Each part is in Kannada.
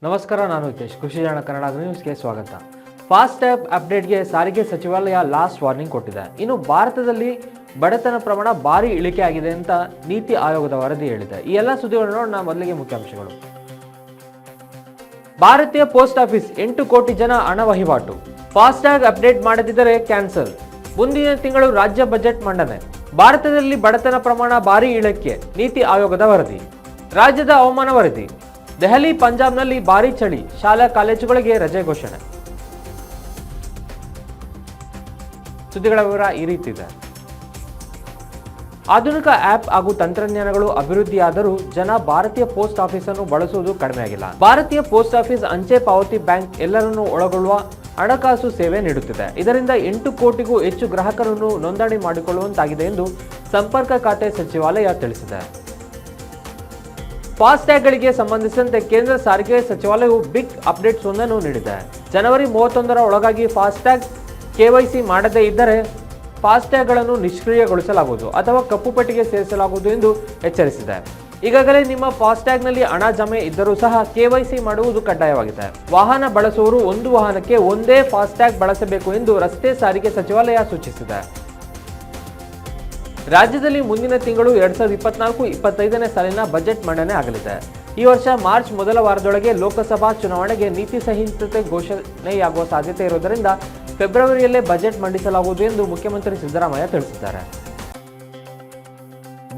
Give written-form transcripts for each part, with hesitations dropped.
ನಮಸ್ಕಾರ, ನಾನು ಹಿತೇಶ್. ಕೃಷಿ ಜಾಣ ಕನ್ನಡ ನ್ಯೂಸ್ಗೆ ಸ್ವಾಗತ. ಫಾಸ್ಟ್ ಟ್ಯಾಗ್ ಅಪ್ಡೇಟ್ಗೆ ಸಾರಿಗೆ ಸಚಿವಾಲಯ ಲಾಸ್ಟ್ ವಾರ್ನಿಂಗ್ ಕೊಟ್ಟಿದೆ. ಇನ್ನು ಭಾರತದಲ್ಲಿ ಬಡತನ ಪ್ರಮಾಣ ಭಾರಿ ಇಳಿಕೆ ಆಗಿದೆ ಅಂತ ನೀತಿ ಆಯೋಗದ ವರದಿ ಹೇಳಿದೆ. ಈ ಎಲ್ಲ ಸುದ್ದಿಗಳನ್ನು ನೋಡೋಣ. ಮೊದಲಿಗೆ ಮುಖ್ಯಾಂಶಗಳು. ಭಾರತೀಯ ಪೋಸ್ಟ್ ಆಫೀಸ್ 8 ಕೋಟಿ ಜನ ಹಣ ವಹಿವಾಟು. ಫಾಸ್ಟ್ ಟ್ಯಾಗ್ ಅಪ್ಡೇಟ್ ಮಾಡದಿದ್ದರೆ ಕ್ಯಾನ್ಸಲ್. ಮುಂದಿನ ತಿಂಗಳು ರಾಜ್ಯ ಬಜೆಟ್ ಮಂಡನೆ. ಭಾರತದಲ್ಲಿ ಬಡತನ ಪ್ರಮಾಣ ಭಾರಿ ಇಳಿಕೆ, ನೀತಿ ಆಯೋಗದ ವರದಿ. ರಾಜ್ಯದ ಹವಾಮಾನ ವರದಿ. ದೆಹಲಿ, ಪಂಜಾಬ್ನಲ್ಲಿ ಭಾರೀ ಚಳಿ, ಶಾಲಾ ಕಾಲೇಜುಗಳಿಗೆ ರಜೆ ಘೋಷಣೆ. ಸುದ್ದಿಗಳ ವಿವರ ಈ ರೀತಿ ಇದೆ. ಆಧುನಿಕ ಆಪ್ ಹಾಗೂ ತಂತ್ರಜ್ಞಾನಗಳು ಅಭಿವೃದ್ಧಿಯಾದರೂ ಜನ ಭಾರತೀಯ ಪೋಸ್ಟ್ ಆಫೀಸ್ ಅನ್ನು ಬಳಸುವುದು ಕಡಿಮೆಯಾಗಿಲ್ಲ. ಭಾರತೀಯ ಪೋಸ್ಟ್ ಆಫೀಸ್ ಅಂಚೆ ಪಾವತಿ ಬ್ಯಾಂಕ್ ಎಲ್ಲರನ್ನೂ ಒಳಗೊಳ್ಳುವ ಹಣಕಾಸು ಸೇವೆ ನೀಡುತ್ತಿದೆ. ಇದರಿಂದ 8 ಕೋಟಿಗೂ ಹೆಚ್ಚು ಗ್ರಾಹಕರನ್ನು ನೋಂದಣಿ ಮಾಡಿಕೊಳ್ಳುವಂತಾಗಿದೆ ಎಂದು ಸಂಪರ್ಕ ಖಾತೆ ಸಚಿವಾಲಯ ತಿಳಿಸಿದೆ. ಫಾಸ್ಟ್ಯಾಗ್ಗಳಿಗೆ ಸಂಬಂಧಿಸಿದಂತೆ ಕೇಂದ್ರ ಸಾರಿಗೆ ಸಚಿವಾಲಯವು ಬಿಗ್ ಅಪ್ಡೇಟ್ಸ್ ಒಂದನ್ನು ನೀಡಿದೆ. ಜನವರಿ 31ರ ಒಳಗಾಗಿ ಫಾಸ್ಟ್ಯಾಗ್ ಕೆವೈಸಿ ಮಾಡದೇ ಇದ್ದರೆ ಫಾಸ್ಟ್ಯಾಗ್ಗಳನ್ನು ನಿಷ್ಕ್ರಿಯಗೊಳಿಸಲಾಗುವುದು ಅಥವಾ ಕಪ್ಪು ಪಟ್ಟಿಗೆ ಸೇರಿಸಲಾಗುವುದು ಎಂದು ಎಚ್ಚರಿಸಿದೆ. ಈಗಾಗಲೇ ನಿಮ್ಮ ಫಾಸ್ಟ್ಯಾಗ್ನಲ್ಲಿ ಹಣ ಜಮೆ ಇದ್ದರೂ ಸಹ ಕೆವೈಸಿ ಮಾಡುವುದು ಕಡ್ಡಾಯವಾಗಿದೆ. ವಾಹನ ಬಳಸುವವರು ಒಂದು ವಾಹನಕ್ಕೆ ಒಂದೇ ಫಾಸ್ಟ್ಯಾಗ್ ಬಳಸಬೇಕು ಎಂದು ರಸ್ತೆ ಸಾರಿಗೆ ಸಚಿವಾಲಯ ಸೂಚಿಸಿದೆ. ರಾಜ್ಯದಲ್ಲಿ ಮುಂದಿನ ತಿಂಗಳು 2024-25ನೇ ಸಾಲಿನ ಬಜೆಟ್ ಮಂಡನೆ ಆಗಲಿದೆ. ಈ ವರ್ಷ ಮಾರ್ಚ್ ಮೊದಲ ವಾರದೊಳಗೆ ಲೋಕಸಭಾ ಚುನಾವಣೆಗೆ ನೀತಿ ಸಂಹಿತೆ ಘೋಷಣೆಯಾಗುವ ಸಾಧ್ಯತೆ ಇರುವುದರಿಂದ ಫೆಬ್ರವರಿಯಲ್ಲೇ ಬಜೆಟ್ ಮಂಡಿಸಲಾಗುವುದು ಎಂದು ಮುಖ್ಯಮಂತ್ರಿ ಸಿದ್ದರಾಮಯ್ಯ ತಿಳಿಸಿದ್ದಾರೆ.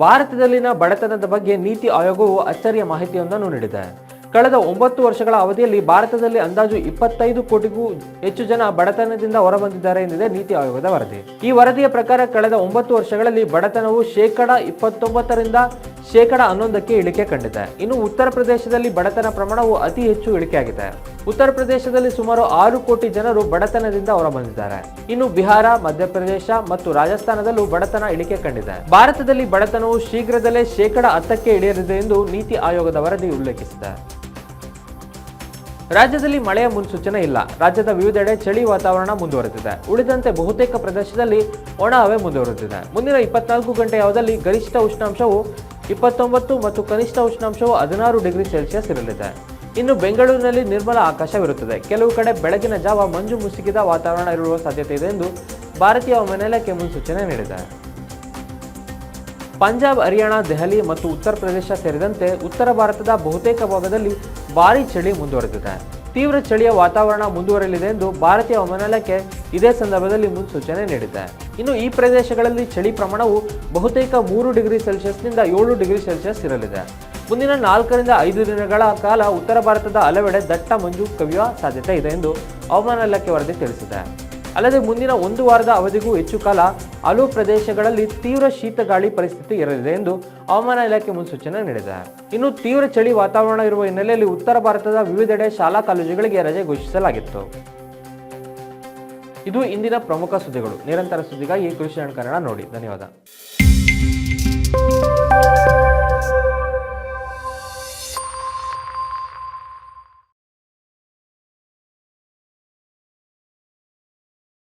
ಭಾರತದಲ್ಲಿನ ಬಡತನದ ಬಗ್ಗೆ ನೀತಿ ಆಯೋಗವು ಅಚ್ಚರಿಯ ಮಾಹಿತಿಯೊಂದನ್ನು ನೀಡಿದೆ. ಕಳೆದ 9 ವರ್ಷಗಳ ಅವಧಿಯಲ್ಲಿ ಭಾರತದಲ್ಲಿ ಅಂದಾಜು 25 ಕೋಟಿಗೂ ಹೆಚ್ಚು ಜನ ಬಡತನದಿಂದ ಹೊರಬಂದಿದ್ದಾರೆ ಎಂದಿದೆ ನೀತಿ ಆಯೋಗದ ವರದಿ. ಈ ವರದಿಯ ಪ್ರಕಾರ ಕಳೆದ 9 ವರ್ಷಗಳಲ್ಲಿ ಬಡತನವು 29%ರಿಂದ 11%ಕ್ಕೆ ಇಳಿಕೆ ಕಂಡಿದೆ. ಇನ್ನು ಉತ್ತರ ಪ್ರದೇಶದಲ್ಲಿ ಬಡತನ ಪ್ರಮಾಣವು ಅತಿ ಹೆಚ್ಚು ಇಳಿಕೆಯಾಗಿದೆ. ಉತ್ತರ ಪ್ರದೇಶದಲ್ಲಿ ಸುಮಾರು 6 ಕೋಟಿ ಜನರು ಬಡತನದಿಂದ ಹೊರಬಂದಿದ್ದಾರೆ. ಇನ್ನು ಬಿಹಾರ, ಮಧ್ಯಪ್ರದೇಶ ಮತ್ತು ರಾಜಸ್ಥಾನದಲ್ಲೂ ಬಡತನ ಇಳಿಕೆ ಕಂಡಿದೆ. ಭಾರತದಲ್ಲಿ ಬಡತನವು ಶೀಘ್ರದಲ್ಲೇ 10%ಕ್ಕೆ ಇಳಿಯಲಿದೆ ಎಂದು ನೀತಿ ಆಯೋಗದ ವರದಿ ಉಲ್ಲೇಖಿಸಿದೆ. ರಾಜ್ಯದಲ್ಲಿ ಮಳೆಯ ಮುನ್ಸೂಚನೆ ಇಲ್ಲ. ರಾಜ್ಯದ ವಿವಿಧೆಡೆ ಚಳಿ ವಾತಾವರಣ ಮುಂದುವರೆದಿದೆ. ಉಳಿದಂತೆ ಬಹುತೇಕ ಪ್ರದೇಶದಲ್ಲಿ ಒಣ ಹವೆ ಮುಂದುವರೆದಿದೆ. ಮುಂದಿನ 24 ಗಂಟೆ ಅವಧಿಯಲ್ಲಿ ಗರಿಷ್ಠ ಉಷ್ಣಾಂಶವು 29 ಮತ್ತು ಕನಿಷ್ಠ ಉಷ್ಣಾಂಶವು 16 ಡಿಗ್ರಿ ಸೆಲ್ಸಿಯಸ್ ಇರಲಿದೆ. ಇನ್ನು ಬೆಂಗಳೂರಿನಲ್ಲಿ ನಿರ್ಮಲ ಆಕಾಶವಿರುತ್ತದೆ. ಕೆಲವು ಕಡೆ ಬೆಳಗಿನ ಜಾವ ಮಂಜು ಮುಸುಕಿದ ವಾತಾವರಣ ಇರುವ ಸಾಧ್ಯತೆ ಇದೆ ಎಂದು ಭಾರತೀಯ ಹವಾಮಾನ ಇಲಾಖೆ ಮುನ್ಸೂಚನೆ ನೀಡಿದೆ. ಪಂಜಾಬ್, ಹರಿಯಾಣ, ದೆಹಲಿ ಮತ್ತು ಉತ್ತರ ಪ್ರದೇಶ ಸೇರಿದಂತೆ ಉತ್ತರ ಭಾರತದ ಬಹುತೇಕ ಭಾಗದಲ್ಲಿ ಭಾರೀ ಚಳಿ ಮುಂದುವರೆದಿದೆ. ತೀವ್ರ ಚಳಿಯ ವಾತಾವರಣ ಮುಂದುವರೆಯಲಿದೆ ಎಂದು ಭಾರತೀಯ ಹವಾಮಾನ ಇಲಾಖೆ ಇದೇ ಸಂದರ್ಭದಲ್ಲಿ ಮುನ್ಸೂಚನೆ ನೀಡಿದೆ. ಇನ್ನು ಈ ಪ್ರದೇಶಗಳಲ್ಲಿ ಚಳಿ ಪ್ರಮಾಣವು ಬಹುತೇಕ 3 ಡಿಗ್ರಿ ಸೆಲ್ಸಿಯಸ್ನಿಂದ 7 ಡಿಗ್ರಿ ಸೆಲ್ಸಿಯಸ್ ಇರಲಿದೆ. ಮುಂದಿನ 4 ರಿಂದ 5 ದಿನಗಳ ಕಾಲ ಉತ್ತರ ಭಾರತದ ಹಲವೆಡೆ ದಟ್ಟ ಮಂಜು ಕವಿಯುವ ಸಾಧ್ಯತೆ ಇದೆ ಎಂದು ಹವಾಮಾನ ಇಲಾಖೆ ವರದಿ ತಿಳಿಸಿದೆ. ಅಲ್ಲದೆ ಮುಂದಿನ 1 ವಾರದ ಅವಧಿಗೂ ಹೆಚ್ಚು ಕಾಲ ಹಲವು ಪ್ರದೇಶಗಳಲ್ಲಿ ತೀವ್ರ ಶೀತ ಗಾಳಿ ಪರಿಸ್ಥಿತಿ ಇರಲಿದೆ ಎಂದು ಹವಾಮಾನ ಇಲಾಖೆ ಮುನ್ಸೂಚನೆ ನೀಡಿದೆ. ಇನ್ನು ತೀವ್ರ ಚಳಿ ವಾತಾವರಣ ಇರುವ ಹಿನ್ನೆಲೆಯಲ್ಲಿ ಉತ್ತರ ಭಾರತದ ವಿವಿಧೆಡೆ ಶಾಲಾ ಕಾಲೇಜುಗಳಿಗೆ ರಜೆ ಘೋಷಿಸಲಾಗಿತ್ತು. ಇದು ಇಂದಿನ ಪ್ರಮುಖ ಸುದ್ದಿಗಳು. ನಿರಂತರ ಸುದ್ದಿಗಾಗಿ ಕೃಷಿ ಜಾಣ ಕನ್ನಡ ನೋಡಿ. ಧನ್ಯವಾದ.